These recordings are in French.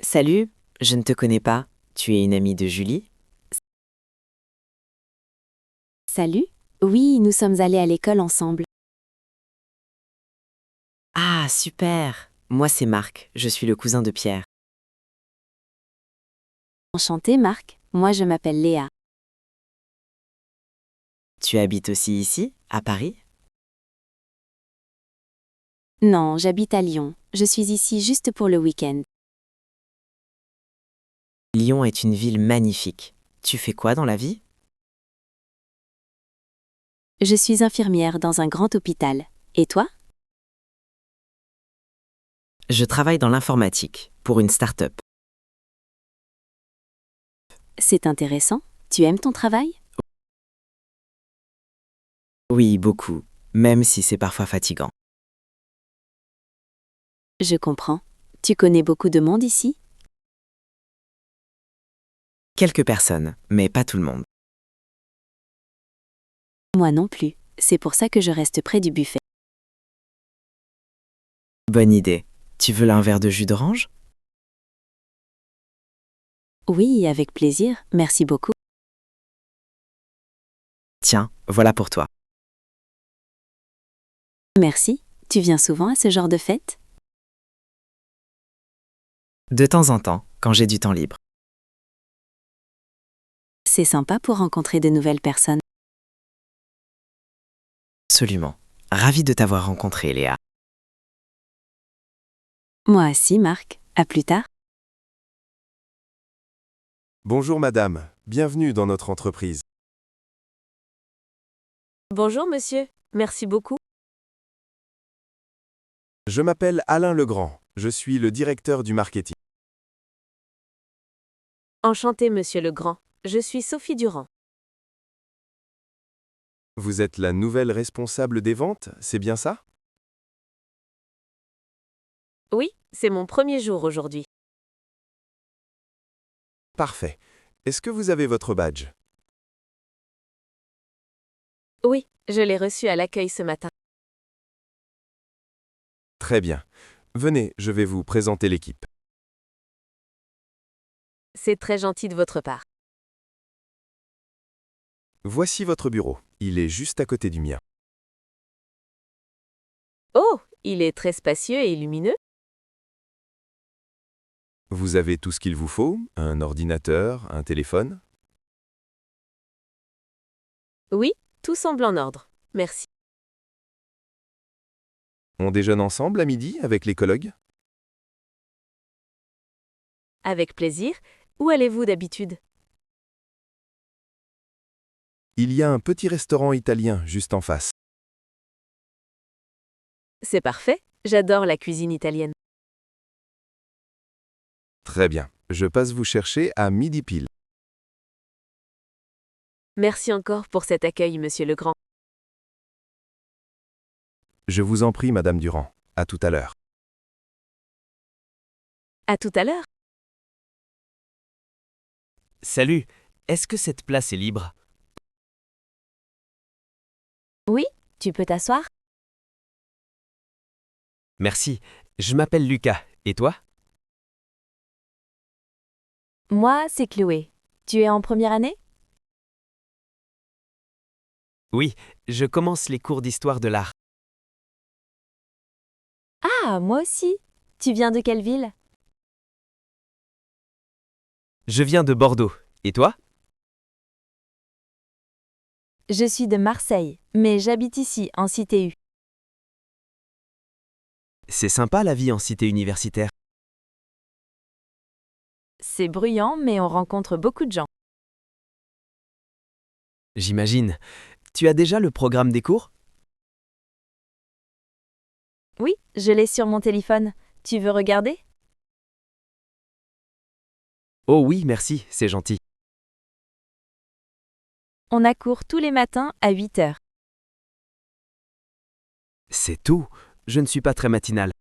Salut, je ne te connais pas. Tu es une amie de Julie? Salut. Oui, nous sommes allés à l'école ensemble. Ah, super! Moi, c'est Marc, je suis le cousin de Pierre. Enchantée, Marc. Moi, je m'appelle Léa. Tu habites aussi ici, à Paris? Non, j'habite à Lyon. Je suis ici juste pour le week-end. Lyon est une ville magnifique. Tu fais quoi dans la vie? Je suis infirmière dans un grand hôpital. Et toi? Je travaille dans l'informatique, pour une start-up. C'est intéressant. Tu aimes ton travail? Oui, beaucoup, même si c'est parfois fatigant. Je comprends. Tu connais beaucoup de monde ici? Quelques personnes, mais pas tout le monde. Moi non plus. C'est pour ça que je reste près du buffet. Bonne idée. Tu veux un verre de jus d'orange? Oui, avec plaisir. Merci beaucoup. Tiens, voilà pour toi. Merci. Tu viens souvent à ce genre de fête? De temps en temps, quand j'ai du temps libre. C'est sympa pour rencontrer de nouvelles personnes. Absolument. Ravi de t'avoir rencontré, Léa. Moi aussi, Marc. À plus tard. Bonjour madame, bienvenue dans notre entreprise. Bonjour monsieur, merci beaucoup. Je m'appelle Alain Legrand, je suis le directeur du marketing. Enchanté monsieur Legrand, je suis Sophie Durand. Vous êtes la nouvelle responsable des ventes, c'est bien ça? Oui, c'est mon premier jour aujourd'hui. Parfait. Est-ce que vous avez votre badge? Oui, je l'ai reçu à l'accueil ce matin. Très bien. Venez, je vais vous présenter l'équipe. C'est très gentil de votre part. Voici votre bureau, il est juste à côté du mien. Oh, il est très spacieux et lumineux. Vous avez tout ce qu'il vous faut, un ordinateur, un téléphone. Oui, tout semble en ordre. Merci. On déjeune ensemble à midi avec les collègues? Avec plaisir. Où allez-vous d'habitude? Il y a un petit restaurant italien juste en face. C'est parfait, j'adore la cuisine italienne. Très bien, je passe vous chercher à midi pile. Merci encore pour cet accueil monsieur Legrand. Je vous en prie madame Durand, à tout à l'heure. À tout à l'heure. Salut, est-ce que cette place est libre? Oui, tu peux t'asseoir? Merci, je m'appelle Lucas, et toi? Moi, c'est Chloé. Tu es en première année? Oui, je commence les cours d'histoire de l'art. Ah, moi aussi. Tu viens de quelle ville? Je viens de Bordeaux, et toi? Je suis de Marseille, mais j'habite ici, en Cité U. C'est sympa la vie en cité universitaire. C'est bruyant, mais on rencontre beaucoup de gens. J'imagine. Tu as déjà le programme des cours? Oui, je l'ai sur mon téléphone. Tu veux regarder? Oh oui, merci, c'est gentil. On a cours tous les matins à 8 heures. C'est tout, je ne suis pas très matinal.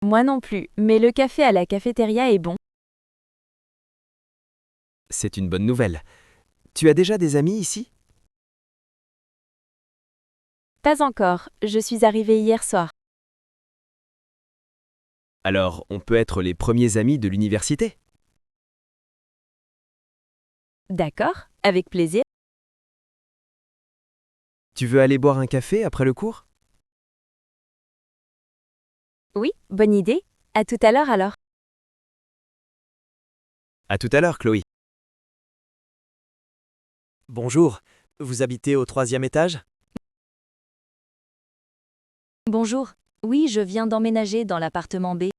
Moi non plus, mais le café à la cafétéria est bon. C'est une bonne nouvelle. Tu as déjà des amis ici? Pas encore, je suis arrivée hier soir. Alors, on peut être les premiers amis de l'université. D'accord, avec plaisir. Tu veux aller boire un café après le cours? Oui, bonne idée. À tout à l'heure alors. À tout à l'heure, Chloé. Bonjour, vous habitez au 3e étage? Bonjour. Oui, je viens d'emménager dans l'appartement B.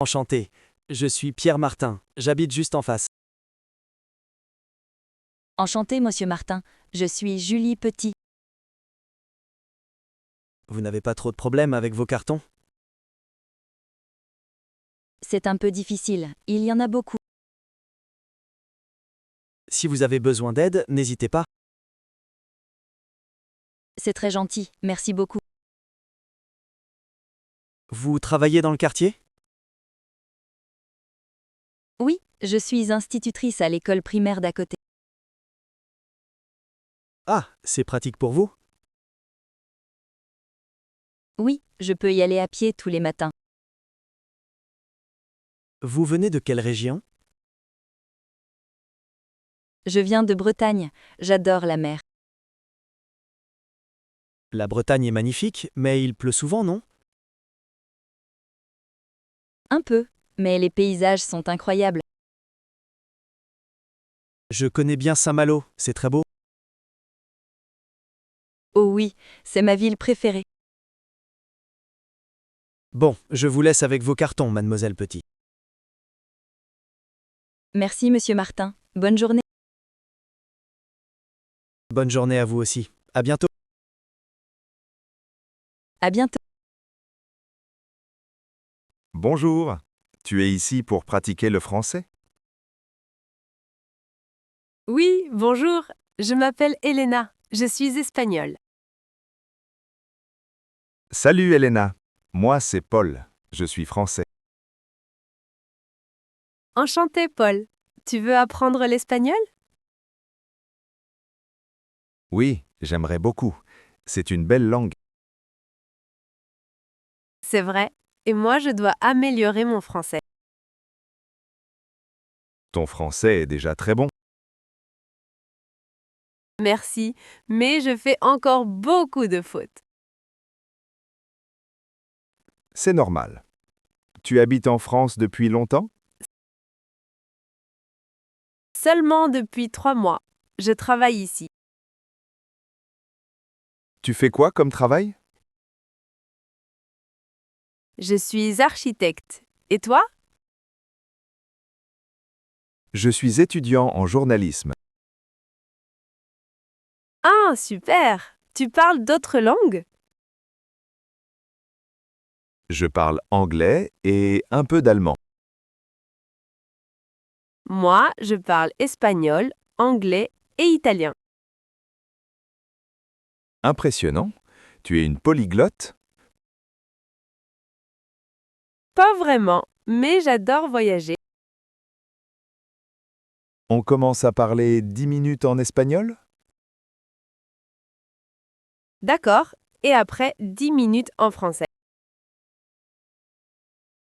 Enchanté, je suis Pierre Martin, j'habite juste en face. Enchanté, monsieur Martin. Je suis Julie Petit. Vous n'avez pas trop de problèmes avec vos cartons? C'est un peu difficile, il y en a beaucoup. Si vous avez besoin d'aide, n'hésitez pas. C'est très gentil, merci beaucoup. Vous travaillez dans le quartier? Oui, je suis institutrice à l'école primaire d'à côté. Ah, c'est pratique pour vous? Oui, je peux y aller à pied tous les matins. Vous venez de quelle région? Je viens de Bretagne, j'adore la mer. La Bretagne est magnifique, mais il pleut souvent, non? Un peu, mais les paysages sont incroyables. Je connais bien Saint-Malo, c'est très beau. Oh oui, c'est ma ville préférée. Bon, je vous laisse avec vos cartons, mademoiselle Petit. Merci, monsieur Martin. Bonne journée. Bonne journée à vous aussi. À bientôt. À bientôt. Bonjour. Tu es ici pour pratiquer le français? Oui, bonjour. Je m'appelle Elena. Je suis espagnole. Salut Elena. Moi c'est Paul. Je suis français. Enchantée, Paul. Tu veux apprendre l'espagnol? Oui, j'aimerais beaucoup. C'est une belle langue. C'est vrai. Et moi, je dois améliorer mon français. Ton français est déjà très bon. Merci, mais je fais encore beaucoup de fautes. C'est normal. Tu habites en France depuis longtemps? Seulement depuis 3 mois. Je travaille ici. Tu fais quoi comme travail? Je suis architecte. Et toi? Je suis étudiant en journalisme. Ah, super! Tu parles d'autres langues? Je parle anglais et un peu d'allemand. Moi, je parle espagnol, anglais et italien. Impressionnant. Tu es une polyglotte? Pas vraiment, mais j'adore voyager. On commence à parler 10 minutes en espagnol? D'accord, et après 10 minutes en français.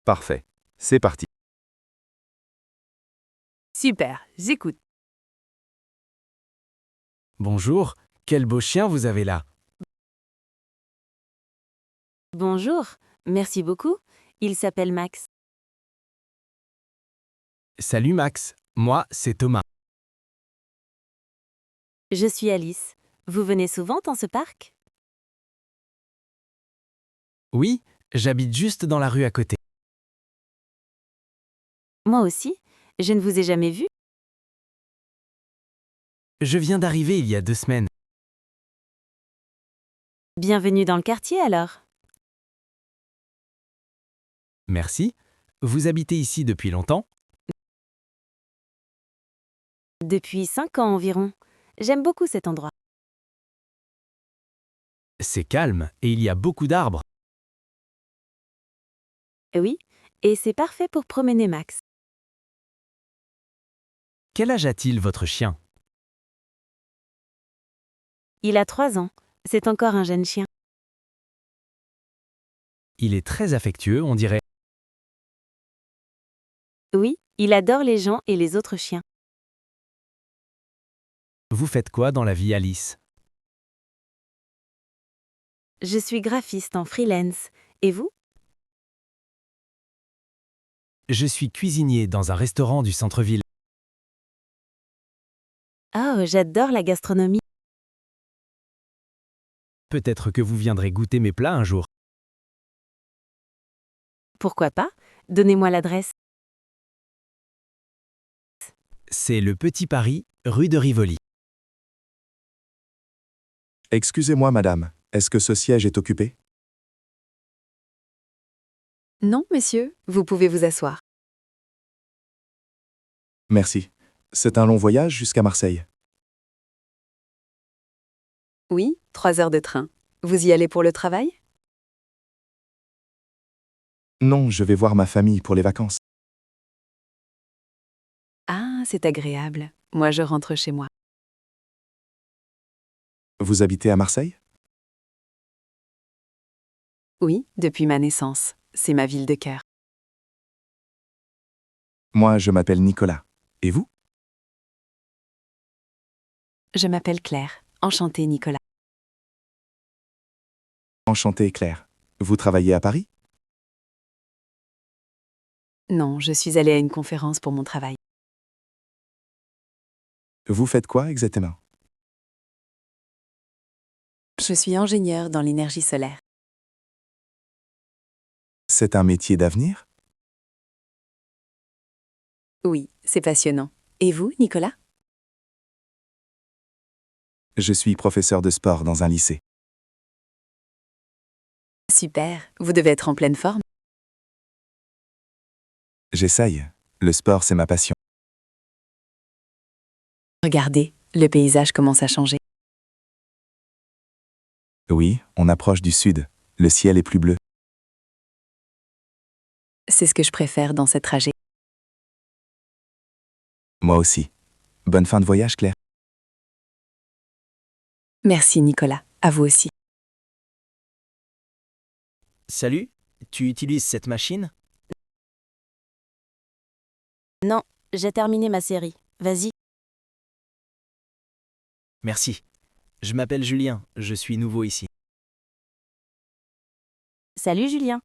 Parfait. C'est parti. Super, j'écoute. Bonjour, quel beau chien vous avez là. Bonjour, merci beaucoup. Il s'appelle Max. Salut Max, moi c'est Thomas. Je suis Alice. Vous venez souvent dans ce parc? Oui, j'habite juste dans la rue à côté. Moi aussi. Je ne vous ai jamais vu. Je viens d'arriver il y a 2 semaines. Bienvenue dans le quartier alors. Merci. Vous habitez ici depuis longtemps? Depuis 5 ans environ. J'aime beaucoup cet endroit. C'est calme et il y a beaucoup d'arbres. Oui, et c'est parfait pour promener Max. Quel âge a-t-il votre chien? Il a 3 ans. C'est encore un jeune chien. Il est très affectueux, on dirait. Oui, il adore les gens et les autres chiens. Vous faites quoi dans la vie, Alice? Je suis graphiste en freelance. Et vous? Je suis cuisinier dans un restaurant du centre-ville. Oh, j'adore la gastronomie. Peut-être que vous viendrez goûter mes plats un jour. Pourquoi pas? Donnez-moi l'adresse. C'est le Petit Paris, rue de Rivoli. Excusez-moi, madame, est-ce que ce siège est occupé? Non, messieurs, vous pouvez vous asseoir. Merci. C'est un long voyage jusqu'à Marseille. Oui, 3 heures de train. Vous y allez pour le travail? Non, je vais voir ma famille pour les vacances. Ah, c'est agréable. Moi, je rentre chez moi. Vous habitez à Marseille? Oui, depuis ma naissance. C'est ma ville de cœur. Moi, je m'appelle Nicolas. Et vous? Je m'appelle Claire. Enchantée, Nicolas. Enchanté, Claire. Vous travaillez à Paris? Non, je suis allée à une conférence pour mon travail. Vous faites quoi exactement? Je suis ingénieure dans l'énergie solaire. C'est un métier d'avenir? Oui, c'est passionnant. Et vous, Nicolas? Je suis professeur de sport dans un lycée. Super, vous devez être en pleine forme. J'essaye. Le sport, c'est ma passion. Regardez, le paysage commence à changer. Oui, on approche du sud. Le ciel est plus bleu. C'est ce que je préfère dans ce trajet. Moi aussi. Bonne fin de voyage, Claire. Merci, Nicolas. À vous aussi. Salut, tu utilises cette machine? Non, j'ai terminé ma série. Vas-y. Merci. Je m'appelle Julien, je suis nouveau ici. Salut Julien.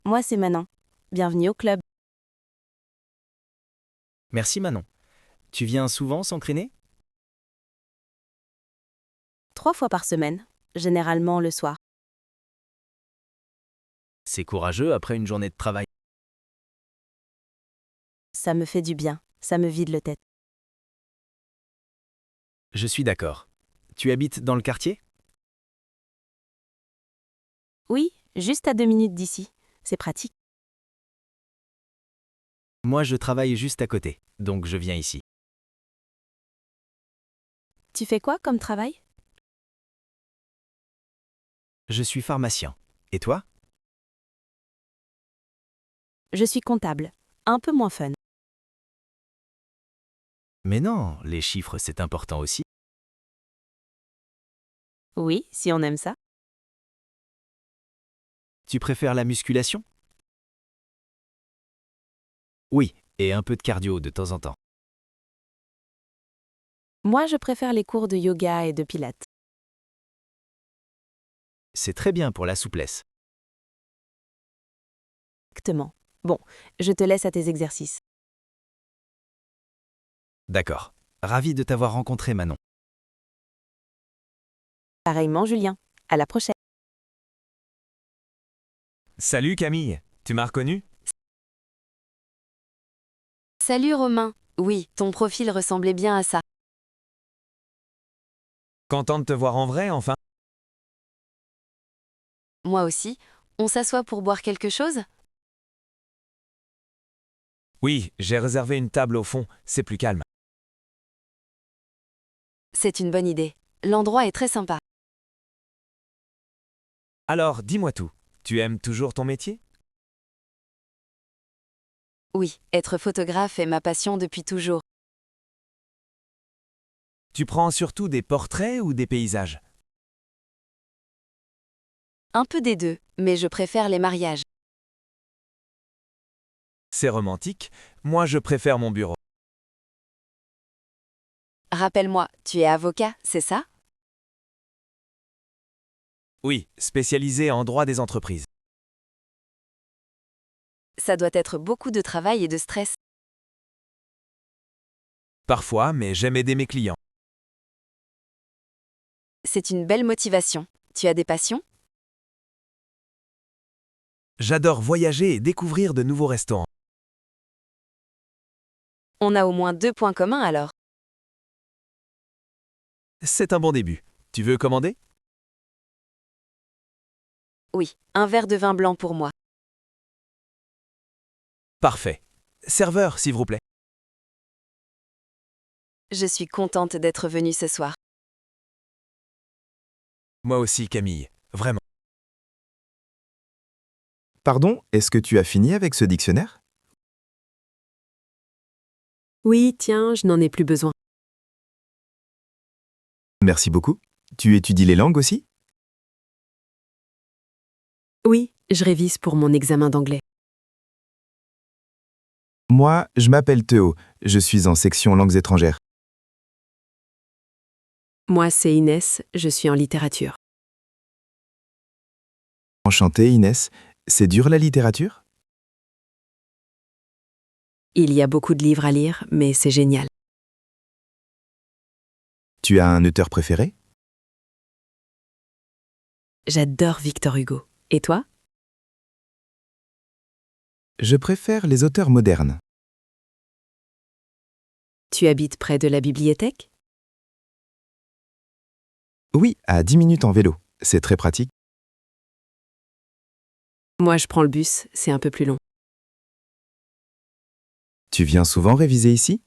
Moi c'est Manon. Bienvenue au club. Merci Manon. Tu viens souvent s'entraîner? 3 fois par semaine. Généralement le soir. C'est courageux après une journée de travail. Ça me fait du bien. Ça me vide le tête. Je suis d'accord. Tu habites dans le quartier? Oui, juste à 2 minutes d'ici. C'est pratique. Moi je travaille juste à côté, donc je viens ici. Tu fais quoi comme travail? Je suis pharmacien. Et toi? Je suis comptable. Un peu moins fun. Mais non, les chiffres c'est important aussi. Oui, si on aime ça. Tu préfères la musculation? Oui, et un peu de cardio de temps en temps. Moi je préfère les cours de yoga et de pilates. C'est très bien pour la souplesse. Exactement. Bon, je te laisse à tes exercices. D'accord. Ravi de t'avoir rencontré Manon. Pareillement Julien. À la prochaine. Salut Camille, tu m'as reconnu? Salut Romain. Oui, ton profil ressemblait bien à ça. Content de te voir en vrai enfin. Moi aussi. On s'assoit pour boire quelque chose? Oui, j'ai réservé une table au fond, c'est plus calme. C'est une bonne idée. L'endroit est très sympa. Alors, dis-moi tout, tu aimes toujours ton métier? Oui, être photographe est ma passion depuis toujours. Tu prends surtout des portraits ou des paysages? Un peu des deux, mais je préfère les mariages. C'est romantique. Moi, je préfère mon bureau. Rappelle-moi, tu es avocat, c'est ça? Oui, spécialisé en droit des entreprises. Ça doit être beaucoup de travail et de stress. Parfois, mais j'aime aider mes clients. C'est une belle motivation. Tu as des passions? J'adore voyager et découvrir de nouveaux restaurants. On a au moins 2 points communs alors. C'est un bon début. Tu veux commander? Oui, un verre de vin blanc pour moi. Parfait. Serveur, s'il vous plaît. Je suis contente d'être venue ce soir. Moi aussi, Camille. Vraiment. Pardon, est-ce que tu as fini avec ce dictionnaire? Oui, tiens, je n'en ai plus besoin. Merci beaucoup. Tu étudies les langues aussi? Oui, je révise pour mon examen d'anglais. Moi, je m'appelle Théo. Je suis en section langues étrangères. Moi, c'est Inès, je suis en littérature. Enchanté, Inès. C'est dur la littérature? Il y a beaucoup de livres à lire, mais c'est génial. Tu as un auteur préféré? J'adore Victor Hugo. Et toi? Je préfère les auteurs modernes. Tu habites près de la bibliothèque? Oui, à 10 minutes en vélo. C'est très pratique. Moi, je prends le bus, c'est un peu plus long. Tu viens souvent réviser ici?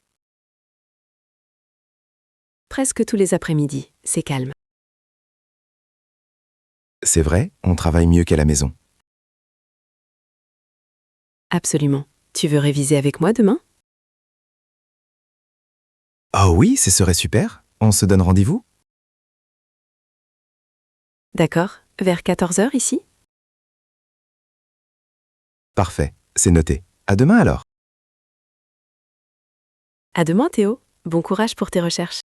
Presque tous les après-midi, c'est calme. C'est vrai, on travaille mieux qu'à la maison. Absolument. Tu veux réviser avec moi demain? Oh oui, ce serait super. On se donne rendez-vous? D'accord. Vers 14h ici? Parfait, c'est noté. À demain alors. À demain, Théo. Bon courage pour tes recherches.